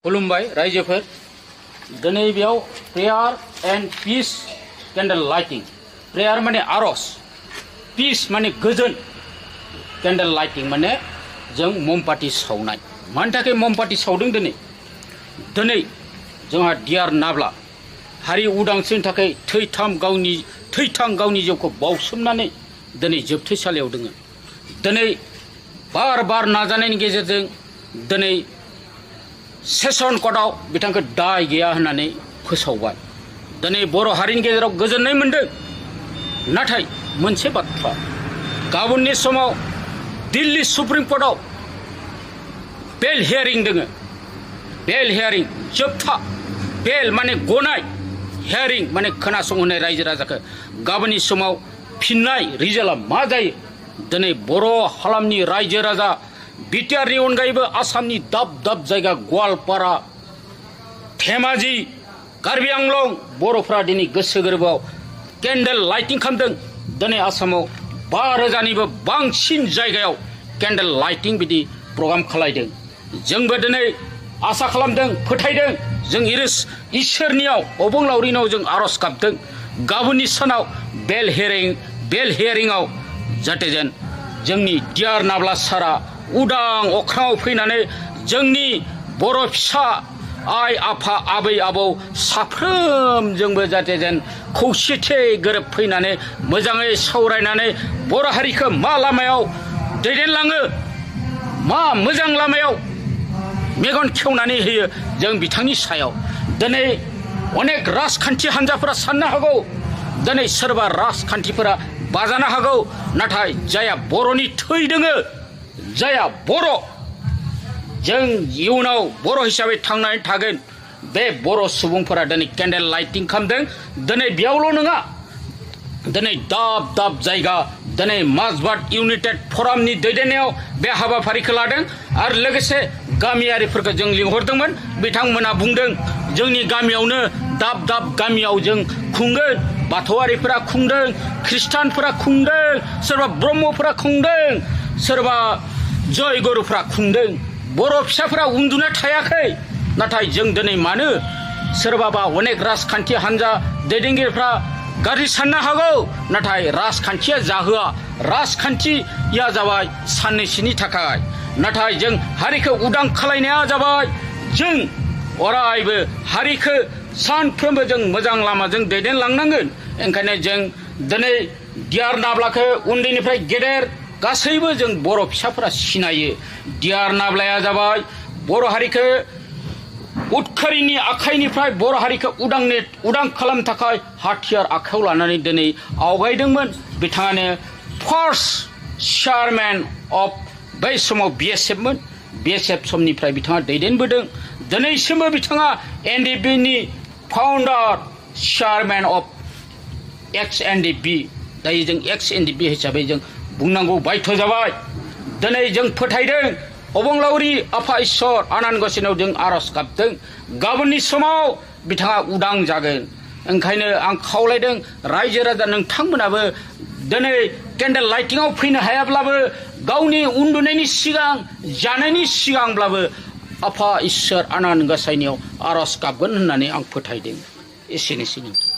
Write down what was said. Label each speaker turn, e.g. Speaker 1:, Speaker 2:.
Speaker 1: खुलुमबाय रायजोफोर दिनै बेयाव prayer and peace candle lighting prayer माने आरज पीस माने गोजोन कैंडल लाइटिंग माने जों ममपाटी सावनाय मानि थाखाय ममपाटी सावदों दिनै जोंहा डियार नाब्ला हारि उदांस्रिनि थाखाय थैथां गावनि जिउखौ बावसोमनानै दिनै जोबथेसालियाव दङ दिनै बार नाजानायनि गेजेरजों दिनै सेसन कर्टआव बिथांखौ दाय गैया होननानै फोसावबाय दिनै बर' हारिनि गेजेराव गोजोननाय मोनदों नाथाय मोनसे बाथ्रा गाबोननि समाव दिल्ली सुप्रीम कर्टआव बेल हियारिं दङ बेल हियारिं जोबथा बेल माने गनाय हियारिं माने खोनासंहोनाय रायजो राजाखौ गाबोननि समाव फिननाय रिजाल्टआ मा जायो दिनै बर' हालामनि रायजो राजा बिटिआरनि अनगायैबो आसामनि दाब दाब जायगा गवालपारा धेमाजि कार्बि आंलं बर'फ्रा दिनै गोसो गोरबोआव केन्डेल लाइटिं खालामदों दिनै आसामाव 5,000निबो बांसिन जायगायाव केन्डेल लाइटिं बिदि प्रग्राम खालायदों जोंबो दिनै आसा खालामदों फोथायदों जों इसोरनियाव अबंलावरिनाव जों आरज गाबदों गाबोननि सानाव बेल हियारिंआव जाहाथे जोंनि डियार नाब्ला सारा उदां अख्राङाव फैनानै जोंनि बर' फिसा आइ आफा आबै आबौ साफ्रोमजोंबो जाहाथे खौसेथि गोरोबफैनानै मोजाङै सावरायनानै बर' हारिखौ मा लामायाव दैदेनलाङो मा मोजां लामायाव मेगन खेवनानै होयो जों बिथांनि सायाव दिनै अनेक राजखान्थि हान्जाफोरा साननो हागौ दिनै सोरबा राजखान्थिफोरा बाजानो हागौ नाथाय जायहा बर'नि थै दोङो जाया बर' जों इयुनाव बर' हिसाबै थांनानै थागोन बे बर' सुबुंफोरा दिनै केन्डेल लाइटिं खालामदों दिनै बेयावल' नङा दिनै दाब दाब जायगा दिनै माजबाट इउनाइटेड फरामनि दैदेननायाव बे हाबाफारिखौ लादों आरो लोगोसे गामियारिफोरखौ जों लिंहरदोंमोन बिथांमोना बुंदों जोंनि गामियावनो दाब दाब गामियाव जों खुंगोन बाथौआरिफोरा खुंदों ख्रिस्टानफोरा खुंदों सोरबा ब्रह्मफोरा खुंदों सोरबा जय गुरुफ्रा खुंदों बर' फिसाफोरा उन्दुना थायाखै नाथाय जों दिनै मानो सोरबाबा अनेक राजखान्थि हान्जा दैदेनगिरिफ्रा गाज्रि साननो हागौ नाथाय राजखान्थिया जाहोआ राजखान्थिया जाबाय साननैसोनि थाखाय नाथाय जों हारिखौ उदां खालायनाया जाबाय जों अरायबो हारिखौ सानफ्रोमबो जों मोजां लामाजों दैदेनलांनांगोन ओंखायनो जों दिनै डियार नाब्लाखौ उन्दैनिफ्राय गेदेर गासैबो जों बर' फिसाफोरा सिनायो डियार नाब्लाया जाबाय बर' हारिखौ उदखारिनि आखाइनिफ्राय बर' हारिखौ उदां खालामनो थाखाय हाथियार आखायाव लानानै दिनै आवगायदोंमोन बिथाङानो फार्स्ट चेयारमेन अफ बै समाव बिएसएफमोन बिएसएफ समनिफ्राय बिथाङा दैदेनबोदों दिनैसिमबो बिथाङा एनडिएफबिनि फाउन्डार चेयारमेन अफ एक्स एनडिएफबि दायो जों एक्स एनडिएफबि हिसाबै जों बुंनांगौ बायध' जाबाय दिनै जों फोथायदों अबंलावरि आफा इसोर आनान गसाइनाव जों आरज गाबदों गाबोननि समाव बिथाङा उदां जागोन ओंखायनो आं खावलायदों रायजो राजा नोंथांमोनाबो दिनै केन्डेल लाइटिंआव फैनो हायाब्लाबो गावनि उन्दुनायनि सिगां जानायनि सिगांब्लाबो आफा इसोर आनान गसाइनियाव आरज गाबगोन होननानै आं फोथायदों एसेनोसै नोंथां